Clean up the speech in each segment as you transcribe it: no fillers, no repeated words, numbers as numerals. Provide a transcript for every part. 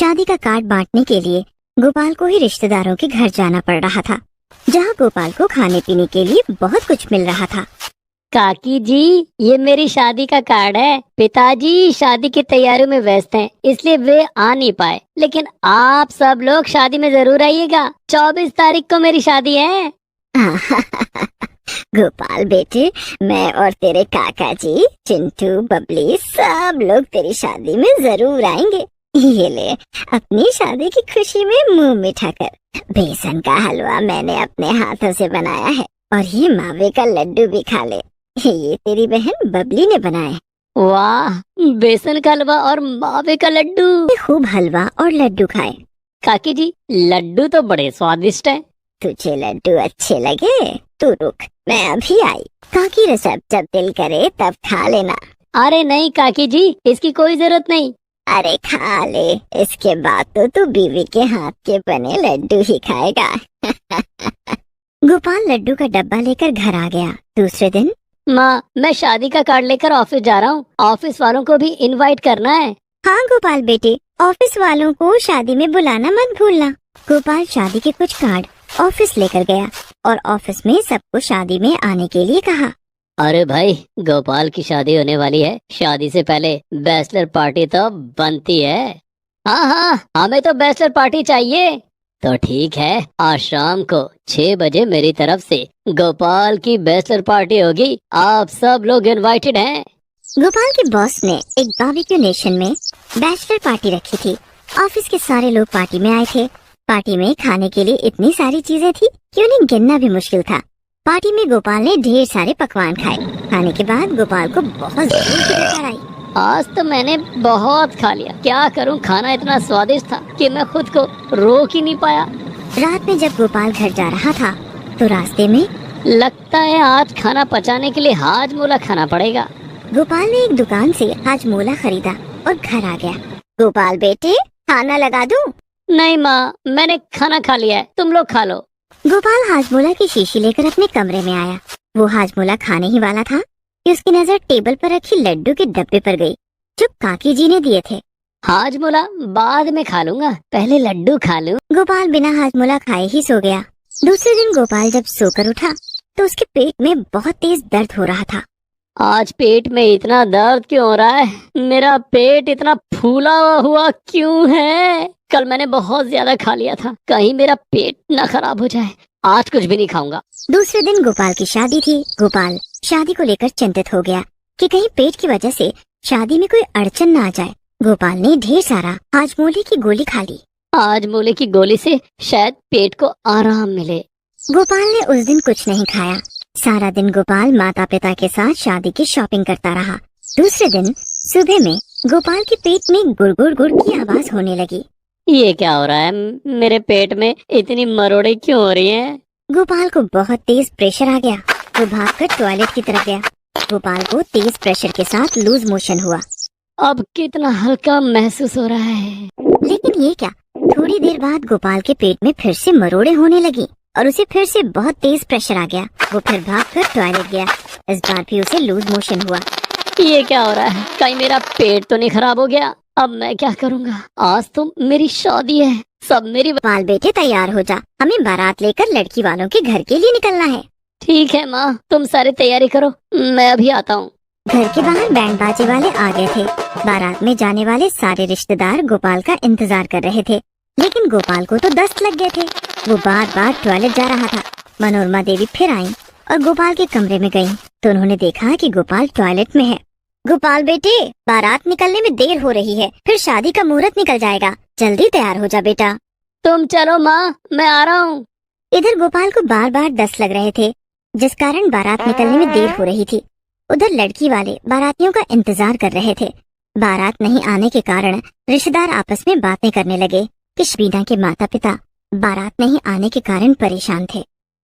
शादी का कार्ड बांटने के लिए गोपाल को ही रिश्तेदारों के घर जाना पड़ रहा था, जहां गोपाल को खाने पीने के लिए बहुत कुछ मिल रहा था। काकी जी, ये मेरी शादी का कार्ड है। पिताजी शादी की तैयारियों में व्यस्त हैं, इसलिए वे आ नहीं पाए, लेकिन आप सब लोग शादी में जरूर आइएगा। 24 तारीख को मेरी शादी है। गोपाल बेटे, मैं और तेरे काका जी, चिंटू, बबली सब लोग तेरी शादी में जरूर आएंगे। ये ले, अपनी शादी की खुशी में मुंह मीठा कर। बेसन का हलवा मैंने अपने हाथों से बनाया है, और ये मावे का लड्डू भी खा ले। ये तेरी बहन बबली ने बनाया है। वाह, बेसन का हलवा और मावे का लड्डू। खूब हलवा और लड्डू खाए। काकी जी, लड्डू तो बड़े स्वादिष्ट हैं। तुझे लड्डू अच्छे लगे? तू रुक, मैं अभी आई। काकी रेसिपी जब दिल करे तब खा लेना। अरे नहीं काकी जी, इसकी कोई जरूरत नहीं। अरे खा ले, इसके बाद तो तू बीवी के हाथ के बने लड्डू ही खाएगा। गोपाल लड्डू का डब्बा लेकर घर आ गया। दूसरे दिन, माँ, मैं शादी का कार्ड लेकर ऑफिस जा रहा हूँ। ऑफिस वालों को भी इनवाइट करना है। हाँ गोपाल बेटे, ऑफिस वालों को शादी में बुलाना मत भूलना। गोपाल शादी के कुछ कार्ड ऑफिस लेकर गया और ऑफिस में सबको शादी में आने के लिए कहा। अरे भाई, गोपाल की शादी होने वाली है। शादी से पहले बैचलर पार्टी तो बनती है। हाँ हाँ, हमें तो बैचलर पार्टी चाहिए। तो ठीक है, आज शाम को 6 बजे मेरी तरफ से गोपाल की बैचलर पार्टी होगी। आप सब लोग इनवाइटेड हैं। गोपाल के बॉस ने एक बारबेक्यू नेशन में बैचलर पार्टी रखी थी। ऑफिस के सारे लोग पार्टी में आए थे। पार्टी में खाने के लिए इतनी सारी चीजें थी कि उन्हें गिनना भी मुश्किल था। पार्टी में गोपाल ने ढेर सारे पकवान खाए। खाने के बाद गोपाल को बहुत जोर की डकार आई। आज तो मैंने बहुत खा लिया। क्या करूं, खाना इतना स्वादिष्ट था कि मैं खुद को रोक ही नहीं पाया। रात में जब गोपाल घर जा रहा था तो रास्ते में, लगता है आज खाना पचाने के लिए हाजमोला खाना पड़ेगा। गोपाल ने एक दुकान से हाजमोला खरीदा और घर आ गया। गोपाल बेटे, खाना लगा दूं? नहीं माँ, मैंने खाना खा लिया है, तुम लोग खा लो। गोपाल हाजमोला की शीशी लेकर अपने कमरे में आया। वो हाजमोला खाने ही वाला था कि उसकी नजर टेबल पर रखी लड्डू के डब्बे पर गई, जो काकी जी ने दिए थे। हाजमोला बाद में खा लूंगा, पहले लड्डू खा लूं। गोपाल बिना हाजमोला खाए ही सो गया। दूसरे दिन गोपाल जब सोकर उठा तो उसके पेट में बहुत तेज दर्द हो रहा था। आज पेट में इतना दर्द क्यों हो रहा है? मेरा पेट इतना फूला हुआ क्यों है? कल मैंने बहुत ज्यादा खा लिया था, कहीं मेरा पेट न खराब हो जाए। आज कुछ भी नहीं खाऊंगा। दूसरे दिन गोपाल की शादी थी। गोपाल शादी को लेकर चिंतित हो गया कि कहीं पेट की वजह से शादी में कोई अड़चन न आ जाए। गोपाल ने ढेर सारा हाजमोले की गोली खा ली। हाजमोले की गोली से शायद पेट को आराम मिले। गोपाल ने उस दिन कुछ नहीं खाया। सारा दिन गोपाल माता पिता के साथ शादी की शॉपिंग करता रहा। दूसरे दिन सुबह में गोपाल के पेट में गुड़ गुड़ गुड़ की आवाज होने लगी। ये क्या हो रहा है? मेरे पेट में इतनी मरोड़े क्यों हो रही हैं? गोपाल को बहुत तेज प्रेशर आ गया। वो भागकर टॉयलेट की तरफ गया। गोपाल को तेज प्रेशर के साथ लूज मोशन हुआ। अब कितना हल्का महसूस हो रहा है। लेकिन ये क्या, थोड़ी देर बाद गोपाल के पेट में फिर से मरोड़े होने लगी और उसे फिर से बहुत तेज प्रेशर आ गया। वो फिर भागकर टॉयलेट गया। इस बार भी उसे लूज मोशन हुआ। ये क्या हो रहा है? कहीं मेरा पेट तो नहीं खराब हो गया? अब मैं क्या करूँगा? आज तो मेरी शादी है, सब मेरी। गोपाल बेटे तैयार हो जा, हमें बारात लेकर लड़की वालों के घर के लिए निकलना है। ठीक है माँ, तुम सारी तैयारी करो, मैं अभी आता हूँ। घर के बाहर बैंड बाजे वाले आ गए थे। बारात में जाने वाले सारे रिश्तेदार गोपाल का इंतजार कर रहे थे, लेकिन गोपाल को तो दस्त लग गए थे। वो बार बार टॉयलेट जा रहा था। मनोरमा देवी फिर आईं और गोपाल के कमरे में गईं, तो उन्होंने देखा कि गोपाल टॉयलेट में है। गोपाल बेटे, बारात निकलने में देर हो रही है, फिर शादी का मुहूर्त निकल जाएगा, जल्दी तैयार हो जा बेटा। तुम चलो माँ, मैं आ रहा हूँ। इधर गोपाल को बार बार दस्त लग रहे थे, जिस कारण बारात निकलने में देर हो रही थी। उधर लड़की वाले बारातियों का इंतजार कर रहे थे। बारात नहीं आने के कारण रिश्तेदार आपस में बातें करने लगे कि बीना के माता पिता बारात नहीं आने के कारण परेशान थे।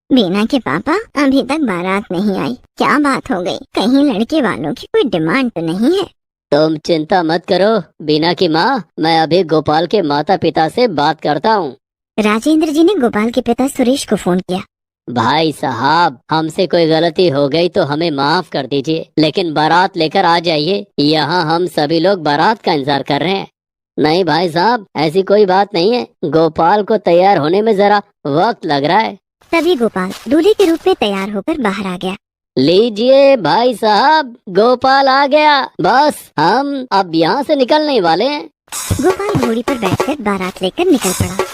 बीना के पापा अभी तक बारात नहीं आई, क्या बात हो गई? कहीं लड़के वालों की कोई डिमांड तो नहीं है? तुम चिंता मत करो बीना की माँ, मैं अभी गोपाल के माता पिता से बात करता हूँ। राजेंद्र जी ने गोपाल के पिता सुरेश को फोन किया। भाई साहब, हमसे कोई गलती हो गई तो हमें माफ कर दीजिए, लेकिन बारात लेकर आ जाइए। यहाँ हम सभी लोग बारात का इंतजार कर रहे हैं। नहीं भाई साहब, ऐसी कोई बात नहीं है। गोपाल को तैयार होने में जरा वक्त लग रहा है। तभी गोपाल दूल्हे के रूप में तैयार होकर बाहर आ गया। लीजिए भाई साहब, गोपाल आ गया। बस हम अब यहाँ से निकलने ही वाले हैं। गोपाल घोड़ी पर बैठकर बारात लेकर निकल पड़ा।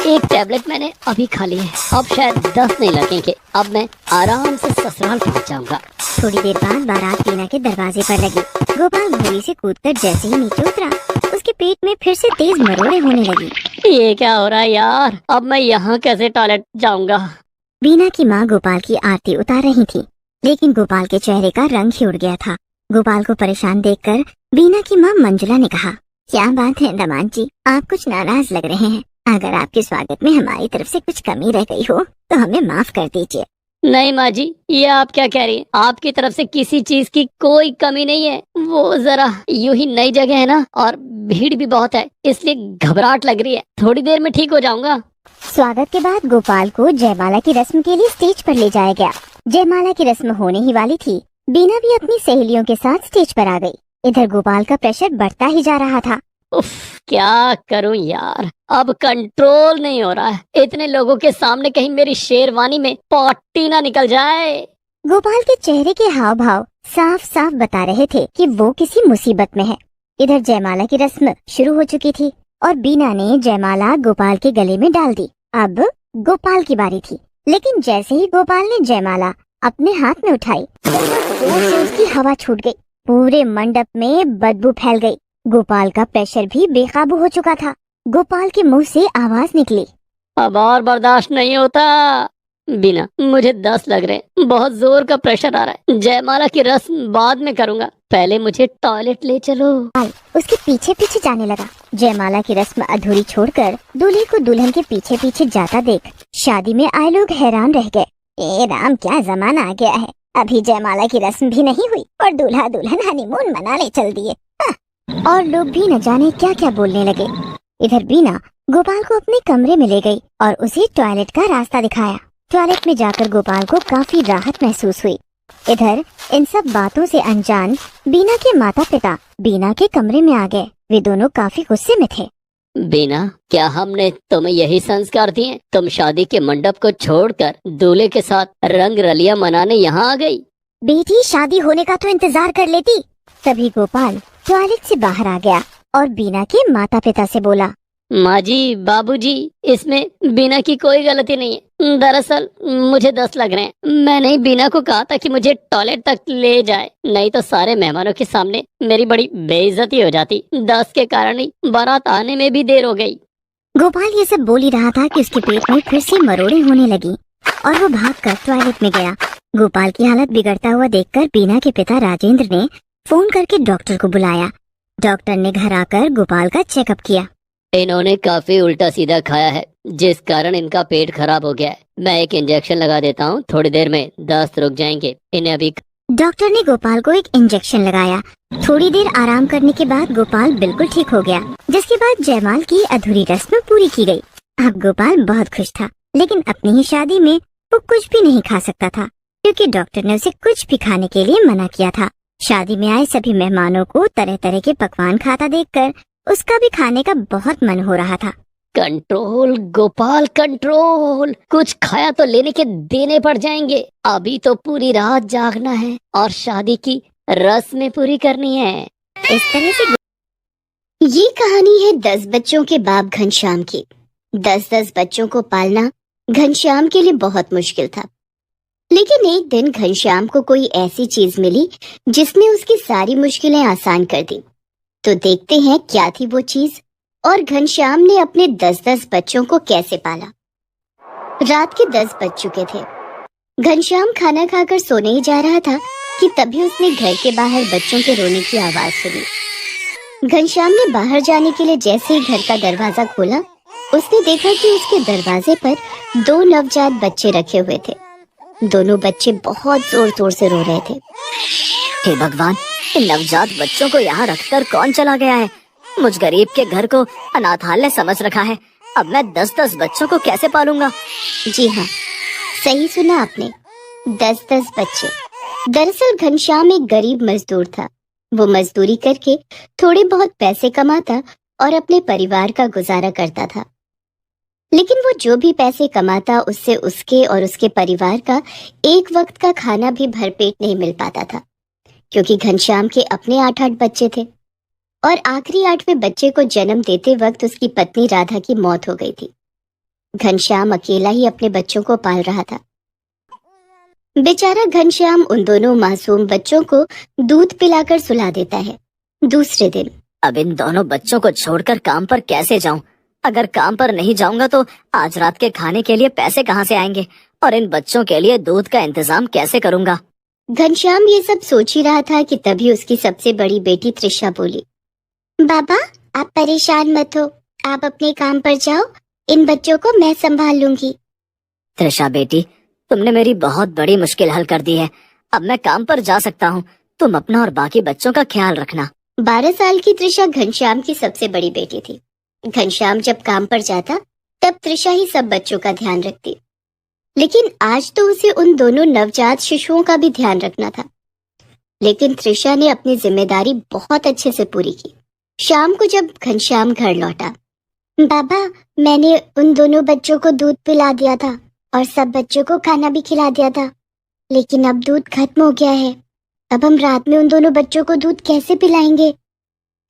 एक टैबलेट मैंने अभी खा ली है, अब शायद 10 नहीं लगेंगे। अब मैं आराम से ससुराल पहुँच जाऊंगा। थोड़ी देर बाद बारात बीना के दरवाजे पर लगी। गोपाल घोड़ी से कूदकर जैसे ही नीचे उतरा, उसके पेट में फिर से तेज मरोड़े होने लगी। ये क्या हो रहा है यार, अब मैं यहाँ कैसे टॉयलेट जाऊंगा। बीना की माँ गोपाल की आरती उतार रही थी, लेकिन गोपाल के चेहरे का रंग ही उड़ गया था। गोपाल को परेशान देखकर बीना की माँ मंजुला ने कहा, क्या बात है दामाद जी, आप कुछ नाराज लग रहे हैं। अगर आपके स्वागत में हमारी तरफ से कुछ कमी रह गई हो तो हमें माफ कर दीजिए। नहीं माँ जी, ये आप क्या कह रही हैं? आपकी तरफ से किसी चीज की कोई कमी नहीं है। वो जरा यूं ही नई जगह है ना, और भीड़ भी बहुत है, इसलिए घबराहट लग रही है। थोड़ी देर में ठीक हो जाऊंगा। स्वागत के बाद गोपाल को जयमाला की रस्म के लिए स्टेज पर ले जाया गया। जयमाला की रस्म होने ही वाली थी। बीना भी अपनी सहेलियों के साथ स्टेज पर आ गई। इधर गोपाल का प्रेशर बढ़ता ही जा रहा था। उफ, क्या करूं यार, अब कंट्रोल नहीं हो रहा है। इतने लोगों के सामने कहीं मेरी शेरवानी में पॉटी ना निकल जाए। गोपाल के चेहरे के हाव भाव साफ साफ बता रहे थे कि वो किसी मुसीबत में है। इधर जयमाला की रस्म शुरू हो चुकी थी और बीना ने जयमाला गोपाल के गले में डाल दी। अब गोपाल की बारी थी, लेकिन जैसे ही गोपाल ने जयमाला अपने हाथ में उठाई, जोर से उसकी हवा छूट गई। पूरे मंडप में बदबू फैल गई। गोपाल का प्रेशर भी बेकाबू हो चुका था। गोपाल के मुंह से आवाज निकली, अब और बर्दाश्त नहीं होता। बिना, मुझे 10 लग रहे हैं, बहुत जोर का प्रेशर आ रहा है। जयमाला की रस्म बाद में करूंगा, पहले मुझे टॉयलेट ले चलो। उसके पीछे पीछे जाने लगा। जयमाला की रस्म अधूरी छोड़कर दूल्हे को दुल्हन के पीछे पीछे जाता देख शादी में आए लोग हैरान रह गए। ए राम, क्या जमाना आ गया है, अभी जयमाला की रस्म भी नहीं हुई और दूल्हा दुल्हन हनीमून मनाने चल दिए। और लोग भी न जाने क्या क्या बोलने लगे। इधर बीना गोपाल को अपने कमरे में ले गई और उसे टॉयलेट का रास्ता दिखाया। टॉयलेट में जाकर गोपाल को काफी राहत महसूस हुई। इधर इन सब बातों से अनजान बीना के माता पिता बीना के कमरे में आ गए। वे दोनों काफी गुस्से में थे। बीना, क्या हमने तुम्हें यही संस्कार दिए? तुम शादी के मंडप को छोड़कर दूल्हे के साथ रंग रलियां मनाने यहाँ आ गई। बेटी, शादी होने का तो इंतजार कर लेती। तभी गोपाल टॉयलेट से बाहर आ गया और बीना के माता पिता से बोला, माँ जी, बाबूजी, इसमें बीना की कोई गलती नहीं है। दरअसल मुझे 10 लग रहे हैं। मैंने ही बीना को कहा था कि मुझे टॉयलेट तक ले जाए, नहीं तो सारे मेहमानों के सामने मेरी बड़ी बेइज्जती हो जाती। 10 के कारण ही बारात आने में भी देर हो गई। गोपाल ये सब बोल ही रहा था कि उसके पेट में फिर से मरोड़े होने लगी और वो भागकर टॉयलेट में गया। गोपाल की हालत बिगड़ता हुआ देखकर बीना के पिता राजेंद्र ने फोन करके डॉक्टर को बुलाया। डॉक्टर ने घर आकर गोपाल का चेकअप किया। इन्होंने काफी उल्टा सीधा खाया है, जिस कारण इनका पेट खराब हो गया है। मैं एक इंजेक्शन लगा देता हूँ, थोड़ी देर में दस्त रुक जाएंगे। इन्हें अभी। डॉक्टर ने गोपाल को एक इंजेक्शन लगाया। थोड़ी देर आराम करने के बाद गोपाल बिल्कुल ठीक हो गया, जिसके बाद जयमाल की अधूरी रस्म पूरी की गई। अब गोपाल बहुत खुश था, लेकिन अपनी ही शादी में वो कुछ भी नहीं खा सकता था, क्योंकि डॉक्टर ने उसे कुछ भी खाने के लिए मना किया था। शादी में आए सभी मेहमानों को तरह तरह के पकवान खाता देखकर उसका भी खाने का बहुत मन हो रहा था। Control Gopal, control. कुछ खाया तो लेने के देने पड़ जाएंगे। अभी तो पूरी रात जागना है और शादी की रस्में पूरी करनी है। इस तरह से ये कहानी है 10 बच्चों के बाप घनश्याम की। 10-10 बच्चों को पालना घनश्याम के लिए बहुत मुश्किल था, लेकिन एक दिन घनश्याम को कोई ऐसी चीज मिली जिसने उसकी सारी मुश्किलें आसान कर दी। तो देखते हैं क्या थी वो चीज और घनश्याम ने अपने 10-10 बच्चों को कैसे पाला। रात के 10 बज चुके थे। घनश्याम खाना खाकर सोने ही जा रहा था कि तभी उसने घर के बाहर बच्चों के रोने की आवाज सुनी। घनश्याम ने बाहर जाने के लिए जैसे ही घर का दरवाजा खोला, उसने देखा कि उसके दरवाजे पर 2 नवजात बच्चे रखे हुए थे। दोनों बच्चे बहुत जोर जोर से रो रहे थे। हे भगवान, इन नवजात बच्चों को यहाँ रखकर कौन चला गया है? मुझ गरीब के घर को अनाथालय समझ रखा है। अब मैं 10-10 बच्चों को कैसे पालूंगा? जी हाँ, सही सुना आपने, 10-10 बच्चे। दरअसल घनश्याम एक गरीब मजदूर था। वो मजदूरी करके थोड़े बहुत पैसे कमाता और अपने परिवार का गुजारा करता था। लेकिन वो जो भी पैसे कमाता उससे उसके और उसके परिवार का एक वक्त का खाना भी भरपेट नहीं मिल पाता था, क्योंकि घनश्याम के अपने 8-8 बच्चे थे और आखिरी 8वें बच्चे को जन्म देते वक्त उसकी पत्नी राधा की मौत हो गई थी। घनश्याम अकेला ही अपने बच्चों को पाल रहा था। बेचारा घनश्याम उन दोनों मासूम बच्चों को दूध पिलाकर सुला देता है। दूसरे दिन, अब इन दोनों बच्चों को छोड़कर काम पर कैसे जाऊं? अगर काम पर नहीं जाऊंगा तो आज रात के खाने के लिए पैसे कहाँ से आएंगे और इन बच्चों के लिए दूध का इंतजाम कैसे करूंगा? घनश्याम ये सब सोच ही रहा था कि तभी उसकी सबसे बड़ी बेटी त्रिशा बोली, बाबा आप परेशान मत हो, आप अपने काम पर जाओ, इन बच्चों को मैं संभाल लूंगी। त्रिशा बेटी, तुमने मेरी बहुत बड़ी मुश्किल हल कर दी है। अब मैं काम पर जा सकता हूँ। तुम अपना और बाकी बच्चों का ख्याल रखना। 12 साल की त्रिशा घनश्याम की सबसे बड़ी बेटी थी। घनश्याम जब काम पर जाता तब त्रिशा ही सब बच्चों का ध्यान रखती, लेकिन आज तो उसे उन दोनों नवजात शिशुओं का भी ध्यान रखना था। लेकिन त्रिशा ने अपनी जिम्मेदारी बहुत अच्छे से पूरी की। शाम को जब घनश्याम घर लौटा, बाबा मैंने उन दोनों बच्चों को दूध पिला दिया था और सब बच्चों को खाना भी खिला दिया था, लेकिन अब दूध खत्म हो गया है। अब हम रात में उन दोनों बच्चों को दूध कैसे पिलाएंगे?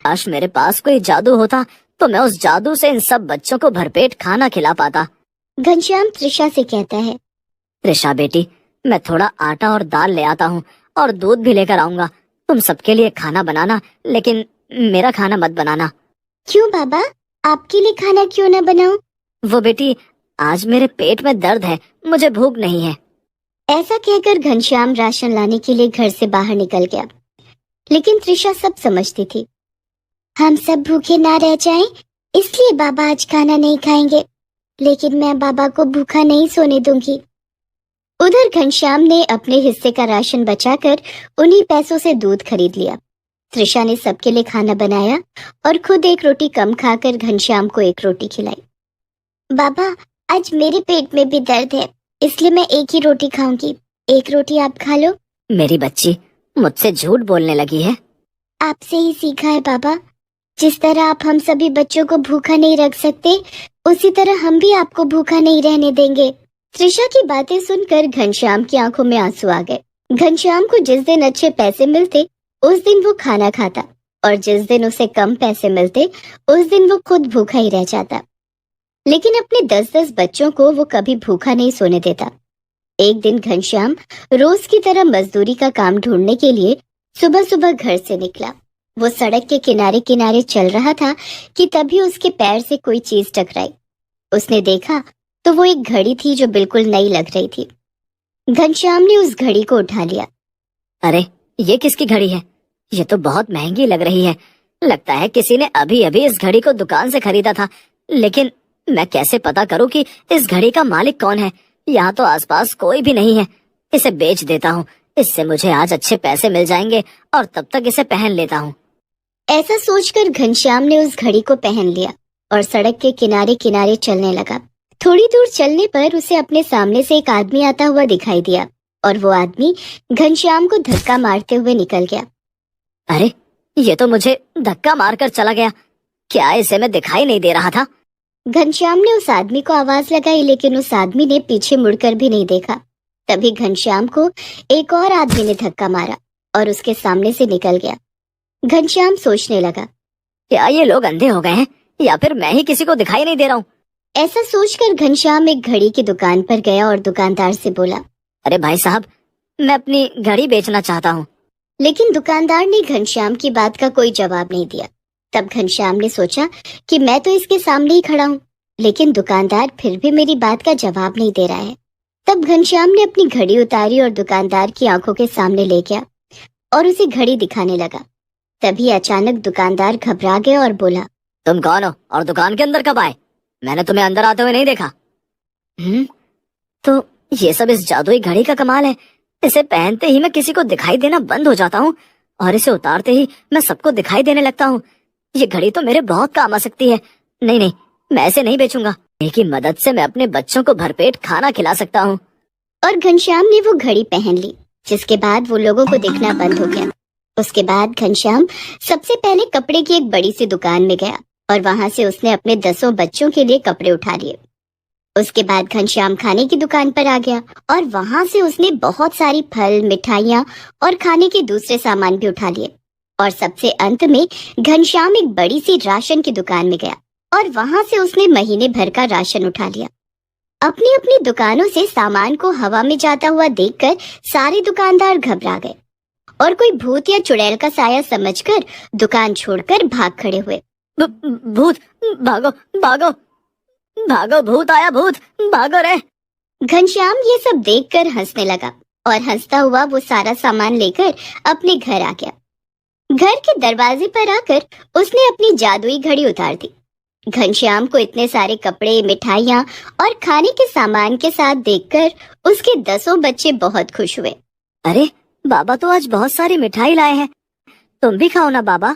काश मेरे पास कोई जादू होता तो मैं उस जादू से इन सब बच्चों को भरपेट खाना खिला पाता। घनश्याम त्रिशा से कहता है, त्रिशा बेटी, मैं थोड़ा आटा और दाल ले आता हूँ और दूध भी लेकर आऊंगा। तुम सबके लिए खाना बनाना, लेकिन मेरा खाना मत बनाना। क्यों बाबा, आपके लिए खाना क्यों न बनाऊं? वो बेटी, आज मेरे पेट में दर्द है, मुझे भूख नहीं है। ऐसा कहकर घनश्याम राशन लाने के लिए घर से बाहर निकल गया। लेकिन त्रिशा सब समझती थी। हम सब भूखे ना रह जाएं, इसलिए बाबा आज खाना नहीं खाएंगे, लेकिन मैं बाबा को भूखा नहीं सोने दूंगी। उधर घनश्याम ने अपने हिस्से का राशन बचाकर उन्हीं पैसों से दूध खरीद लिया। त्रिशा ने सबके लिए खाना बनाया और खुद एक रोटी कम खाकर घनश्याम को एक रोटी खिलाई। बाबा आज मेरे पेट में भी दर्द है, इसलिए मैं एक ही रोटी खाऊंगी, एक रोटी आप खा लो। मेरी बच्ची मुझसे झूठ बोलने लगी है। आपसे ही सीखा है बाबा। जिस तरह आप हम सभी बच्चों को भूखा नहीं रख सकते, उसी तरह हम भी आपको भूखा नहीं रहने देंगे। त्रिशा की बातें सुनकर घनश्याम की आंखों में आंसू आ गए। घनश्याम को जिस दिन अच्छे पैसे मिलते उस दिन वो खाना खाता, और जिस दिन उसे कम पैसे मिलते उस दिन वो खुद भूखा ही रह जाता। लेकिन अपने 10-10 बच्चों को वो कभी भूखा नहीं सोने देता। एक दिन घनश्याम रोज की तरह मजदूरी का काम ढूंढने के लिए सुबह सुबह घर से निकला। वो सड़क के किनारे किनारे चल रहा था कि तभी उसके पैर से कोई चीज टकराई। उसने देखा तो वो एक घड़ी थी जो बिल्कुल नई लग रही थी। घनश्याम ने उस घड़ी को उठा लिया। अरे ये किसकी घड़ी है? ये तो बहुत महंगी लग रही है। लगता है किसी ने अभी अभी इस घड़ी को दुकान से खरीदा था। लेकिन मैं कैसे पता करूं कि इस घड़ी का मालिक कौन है? यहाँ तो आसपास कोई भी नहीं है। इसे बेच देता हूँ, इससे मुझे आज अच्छे पैसे मिल जाएंगे और तब तक इसे पहन लेता हूँ। ऐसा सोचकर घनश्याम ने उस घड़ी को पहन लिया और सड़क के किनारे किनारे चलने लगा। थोड़ी दूर चलने पर उसे अपने सामने से एक आदमी आता हुआ दिखाई दिया और वो आदमी घनश्याम को धक्का मारते हुए निकल गया। अरे ये तो मुझे धक्का मारकर चला गया। क्या इसे मैं दिखाई नहीं दे रहा था? घनश्याम ने उस आदमी को आवाज लगाई, लेकिन उस आदमी ने पीछे मुड़कर भी नहीं देखा। तभी घनश्याम को एक और आदमी ने धक्का मारा और उसके सामने से निकल गया। घनश्याम सोचने लगा, क्या ये लोग अंधे हो गए हैं या फिर मैं ही किसी को दिखाई नहीं दे रहा हूँ? ऐसा सोचकर घनश्याम एक घड़ी की दुकान पर गया और दुकानदार से बोला, अरे भाई साहब, मैं अपनी घड़ी बेचना चाहता हूँ। लेकिन दुकानदार ने घनश्याम की बात का कोई जवाब नहीं दिया। तब घनश्याम ने सोचा कि मैं तो इसके सामने ही खड़ा हूँ, लेकिन दुकानदार फिर भी मेरी बात का जवाब नहीं दे रहा है। तब घनश्याम ने अपनी घड़ी उतारी और दुकानदार की आंखों के सामने ले गया और उसे घड़ी दिखाने लगा। तभी अचानक दुकानदार घबरा गया और बोला, तुम कौन हो और दुकान के अंदर कब आए? मैंने तुम्हें अंदर आते हुए नहीं देखा। तो ये सब इस जादुई घड़ी का कमाल है। इसे पहनते ही मैं किसी को दिखाई देना बंद हो जाता हूँ और इसे उतारते ही मैं सबको दिखाई देने लगता हूँ। ये घड़ी तो मेरे बहुत काम आ सकती है। नहीं नहीं, मैं ऐसे नहीं बेचूंगा। इनकी मदद से मैं अपने बच्चों को भरपेट खाना खिला सकता हूँ। और घनश्याम ने वो घड़ी पहन ली, जिसके बाद वो लोगों को दिखना बंद हो गया। उसके बाद घनश्याम सबसे पहले कपड़े की एक बड़ी सी दुकान में गया और वहां से उसने अपने 10 बच्चों के लिए कपड़े उठा लिए। उसके बाद घनश्याम खाने की दुकान पर आ गया और वहां से उसने बहुत सारी फल, मिठाइयाँ और खाने के दूसरे सामान भी उठा लिए। और सबसे अंत में घनश्याम एक बड़ी सी राशन की दुकान में गया और वहां से उसने महीने भर का राशन उठा लिया। अपनी अपनी दुकानों से सामान को हवा में जाता हुआ देखकर सारे दुकानदार घबरा गए और कोई भूत या चुड़ैल का साया समझकर दुकान छोड़कर भाग खड़े हुए। भूत, भागो भागो भागो, भूत आया, भूत, भागो रे। घनश्याम ये सब देखकर हंसने लगा और हंसता हुआ वो सारा सामान लेकर अपने घर आ गया। घर के दरवाजे पर आकर उसने अपनी जादुई घड़ी उतार दी। घनश्याम को इतने सारे कपड़े, मिठाइयाँ और खाने के सामान के साथ देखकर उसके 10 बच्चे बहुत खुश हुए। अरे बाबा तो आज बहुत सारी मिठाई लाए हैं, तुम भी खाओ ना बाबा।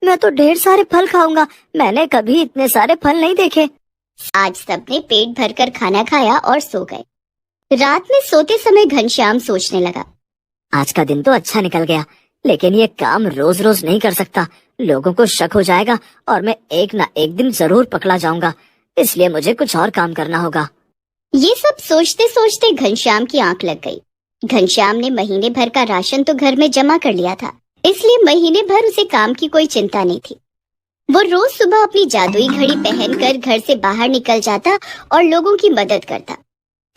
मैं तो ढेर सारे फल खाऊंगा, मैंने कभी इतने सारे फल नहीं देखे। आज सबने पेट भरकर खाना खाया और सो गए। रात में सोते समय घनश्याम सोचने लगा, आज का दिन तो अच्छा निकल गया, लेकिन ये काम रोज रोज नहीं कर सकता। लोगों को शक हो जाएगा और मैं एक ना एक दिन जरूर पकड़ा जाऊंगा, इसलिए मुझे कुछ और काम करना होगा। ये सब सोचते सोचते घनश्याम की आंख लग गई। घनश्याम ने महीने भर का राशन तो घर में जमा कर लिया था, इसलिए महीने भर उसे काम की कोई चिंता नहीं थी। वो रोज सुबह अपनी जादुई घड़ी पहनकर घर से बाहर निकल जाता और लोगों की मदद करता।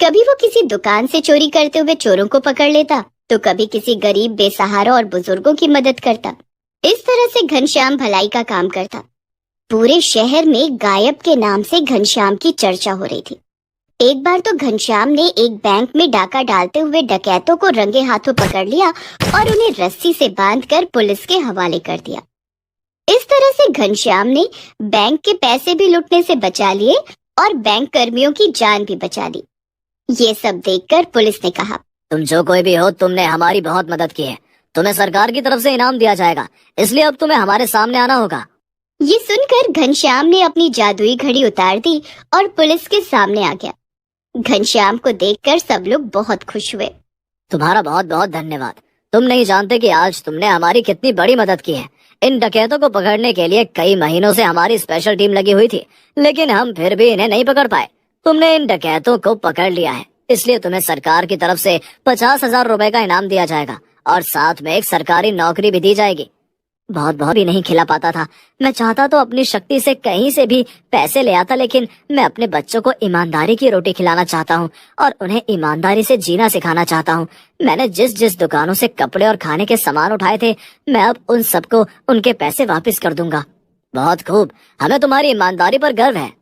कभी वो किसी दुकान से चोरी करते हुए चोरों को पकड़ लेता, तो कभी किसी गरीब, बेसहारा और बुजुर्गों की मदद करता। इस तरह से घनश्याम भलाई का काम करता। पूरे शहर में गायब के नाम से घनश्याम की चर्चा हो रही थी। एक बार तो घनश्याम ने एक बैंक में डाका डालते हुए डकैतों को रंगे हाथों पकड़ लिया और उन्हें रस्सी से बांधकर पुलिस के हवाले कर दिया। इस तरह से घनश्याम ने बैंक के पैसे भी लुटने से बचा लिए और बैंक कर्मियों की जान भी बचा ली। ये सब देखकर पुलिस ने कहा, तुम जो कोई भी हो, तुमने हमारी बहुत मदद की है, तुम्हें सरकार की तरफ से इनाम दिया जाएगा, इसलिए अब तुम्हें हमारे सामने आना होगा। ये सुनकर घनश्याम ने अपनी जादुई घड़ी उतार दी और पुलिस के सामने आ गया। घनश्याम को देखकर सब लोग बहुत खुश हुए। तुम्हारा बहुत बहुत धन्यवाद। तुम नहीं जानते कि आज तुमने हमारी कितनी बड़ी मदद की है। इन डकैतों को पकड़ने के लिए कई महीनों से हमारी स्पेशल टीम लगी हुई थी, लेकिन हम फिर भी इन्हें नहीं पकड़ पाए। तुमने इन डकैतों को पकड़ लिया है, इसलिए तुम्हें सरकार की तरफ से 50,000 रुपए का इनाम दिया जाएगा और साथ में एक सरकारी नौकरी भी दी जाएगी। बहुत बहुत भी नहीं खिला पाता था, मैं चाहता तो अपनी शक्ति से कहीं से भी पैसे ले आता, लेकिन मैं अपने बच्चों को ईमानदारी की रोटी खिलाना चाहता हूँ और उन्हें ईमानदारी से जीना सिखाना चाहता हूँ। मैंने जिस जिस दुकानों से कपड़े और खाने के सामान उठाए थे, मैं अब उन सबको उनके पैसे वापस कर दूंगा। बहुत खूब, हमें तुम्हारी ईमानदारी पर गर्व है।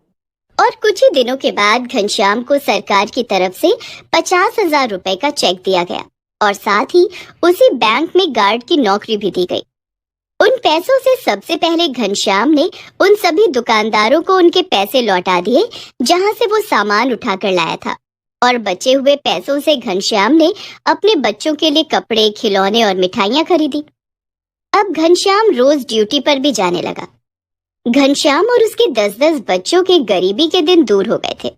और कुछ ही दिनों के बाद घनश्याम को सरकार की तरफ से 50,000 रुपए का चेक दिया गया और साथ ही उसी बैंक में गार्ड की नौकरी भी दी गई। उन पैसों से सबसे पहले घनश्याम ने उन सभी दुकानदारों को उनके पैसे लौटा दिए जहां से वो सामान उठाकर लाया था, और बचे हुए पैसों से घनश्याम ने अपने बच्चों के लिए कपड़े, खिलौने और मिठाइयां खरीदी। अब घनश्याम रोज ड्यूटी पर भी जाने लगा। घनश्याम और उसके 10-10 बच्चों के गरीबी के दिन दूर हो गए थे।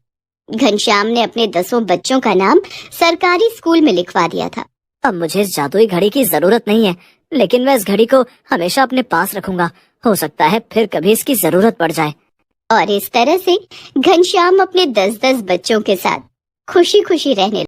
घनश्याम ने अपने 10 बच्चों का नाम सरकारी स्कूल में लिखवा दिया था। अब मुझे इस जादुई घड़ी की जरूरत नहीं है, लेकिन मैं इस घड़ी को हमेशा अपने पास रखूंगा। हो सकता है फिर कभी इसकी जरूरत पड़ जाए। और इस तरह से घनश्याम अपने 10-10 बच्चों के साथ खुशी खुशी रहने